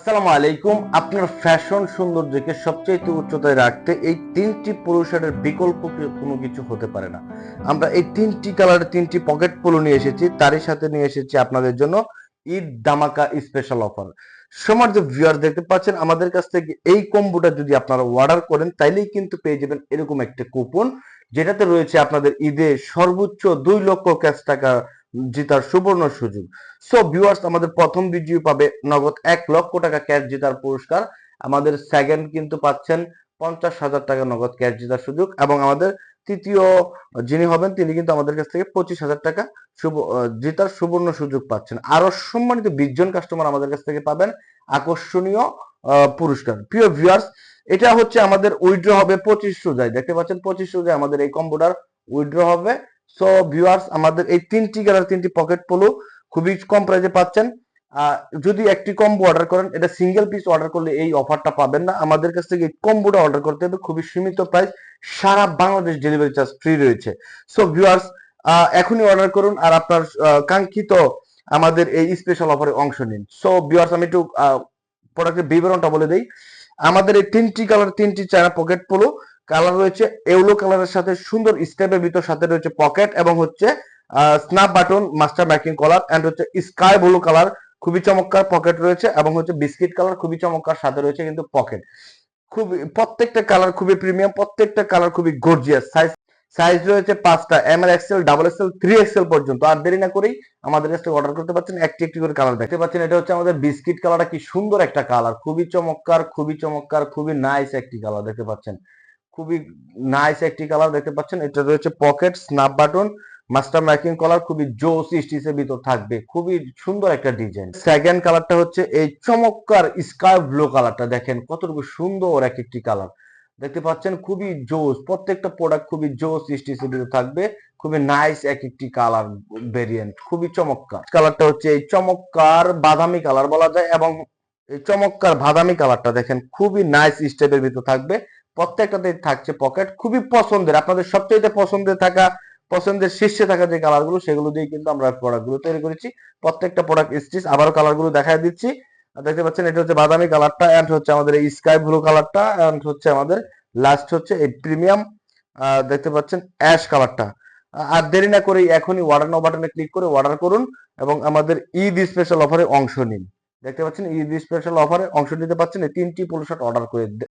আসসালামু আলাইকুম। আপনার ফ্যাশন সৌন্দর্যকে সবচেয়ে উচ্চতায় রাখতে এই তিনটি পুরস্কারের বিকল্প কোনো কিছু হতে পারে না। আমরা এই তিনটি কালার তিনটি পকেট পলো নিয়ে এসেছি, তারই সাথে নিয়ে এসেছি আপনাদের জন্য ঈদ দামাকা স্পেশাল অফার। সমাজ ভিউয়ার দেখতে পাচ্ছেন আমাদের কাছ থেকে এই কম্বোটা যদি আপনারা অর্ডার করেন তাইলেই কিন্তু পেয়ে যাবেন এরকম একটা কুপন, যেটাতে রয়েছে আপনাদের ঈদে সর্বোচ্চ 2 লক্ষ ক্যাশ টাকা জেতার সুবর্ণ সুযোগ। সো ভিউয়ার্স, আমাদের প্রথম ভিডিও পাবে নগদ 1 লক্ষ টাকা ক্যাশ জেতার পুরস্কার। আমাদের সেকেন্ড কিন্তু পাচ্ছেন 50,000 টাকা নগদ ক্যাশ জেতার সুযোগ, এবং আমাদের তৃতীয় যিনি হবেন তিনি কিন্তু আমাদের কাছ থেকে 25,000 টাকা জেতার সুবর্ণ সুযোগ পাচ্ছেন। আরো সম্মানিত 20 জন কাস্টমার আমাদের কাছ থেকে পাবেন আকর্ষণীয় পুরস্কার। প্রিয় ভিউয়ার্স, এটা হচ্ছে আমাদের উইথড্র হবে 25 রোজায়। দেখতে পাচ্ছেন 25 রোজায় আমাদের এই কম্বোটার উইথড্র হবে। সো ভিউয়ার্স, আমাদের এই তিনটি কালার তিনটি পকেট পলো খুবই কম প্রাইসে পাচ্ছেন। যদি একটি কম্বো অর্ডার করেন, এটা সিঙ্গেল পিস অর্ডার করলে এই অফারটা পাবেন না। আমাদের কাছ থেকে এই কম্বোটা অর্ডার করতে হবে, খুবই সীমিত প্রাইস, সারা বাংলাদেশ ডেলিভারি চার্জ ফ্রি রয়েছে। সো ভিউয়ার্স, এখনই অর্ডার করুন আর আপনার কাঙ্ক্ষিত আমাদের এই স্পেশাল অফারে অংশ নিন। সো ভিউয়ার্স, আমি একটু প্রোডাক্টের বিবরণটা বলে দেই। আমাদের এই তিনটি কালার তিনটি চায়না পকেট পলো কালার রয়েছে ইয়েলো কালারের সাথে সুন্দর স্টেপের ভিতর, সাথে রয়েছে পকেট এবং হচ্ছে snap button master making collar, and হচ্ছে স্কাই ব্লু কালার খুবই চমৎকার পকেট রয়েছে, এবং হচ্ছে বিস্কিট কালার খুবই চমৎকার, সাথে রয়েছে কিন্তু পকেট। খুবই প্রত্যেকটা কালার খুবই প্রিমিয়াম, প্রত্যেকটা কালার খুবই গর্জিয়াস। সাইজ রয়েছে 5টা, M L, XL, double XL, 3 XL পর্যন্ত। আর দেরি না করেই আমাদের কাছ থেকে অর্ডার করতে পারছেন। একটি একটি করে কালার দেখতে পাচ্ছেন। এটা হচ্ছে আমাদের বিস্কিট কালারটা, কি সুন্দর একটা কালার, খুবই চমৎকার, খুবই চমৎকার, খুবই নাইস একটি কালার দেখতে পাচ্ছেন। খুবই নাইস একটি কালার দেখতে পাচ্ছেন। এটা রয়েছে pocket, snap button, master making collar, খুবই জোস স্টিচের ভিতর থাকবে, খুবই সুন্দর একটা ডিজাইন। সেকেন্ড কালারটা হচ্ছে এই চমৎকার স্কাই ব্লু কালারটা, দেখেন কতটুকু সুন্দর এক একটি কালার দেখতে পাচ্ছেন, খুবই জোস। প্রত্যেকটা প্রোডাক্ট খুবই জোস স্টিচের ভিতর থাকবে, খুবই নাইস এক একটি কালার ভেরিয়েন্ট, খুবই চমৎকার। কালারটা হচ্ছে এই চমৎকার বাদামি কালার বলা যায়, এবং এই চমৎকার বাদামি কালারটা দেখেন খুবই নাইস স্টেপের ভিতর থাকবে। প্রত্যেকটাতে থাকছে পকেট, খুবই পছন্দের, আপনাদের সবচেয়ে পছন্দের শীর্ষে থাকা যে কালারগুলো, সেগুলো দিয়ে কিন্তু আমরা প্রোডাক্টগুলো তৈরি করেছি। প্রত্যেকটা প্রোডাক্ট স্টিচ, আবারও কালারগুলো দেখায় দিচ্ছি। দেখতে পাচ্ছেন এটা হচ্ছে বাদামি কালারটা, এন্ড হচ্ছে আমাদের এই স্কাই ব্লু কালারটা, এন্ড হচ্ছে আমাদের লাস্ট হচ্ছে এই প্রিমিয়াম দেখতে পাচ্ছেন অ্যাশ কালারটা। আর দেরি না করে এখনই অর্ডার নাও বাটনে ক্লিক করে অর্ডার করুন এবং আমাদের ঈদ স্পেশাল অফারে অংশ নিন। দেখতে পাচ্ছেন ঈদ স্পেশাল অফারে অংশ নিতে পারছেন এই তিনটি পোলো শার্ট অর্ডার করে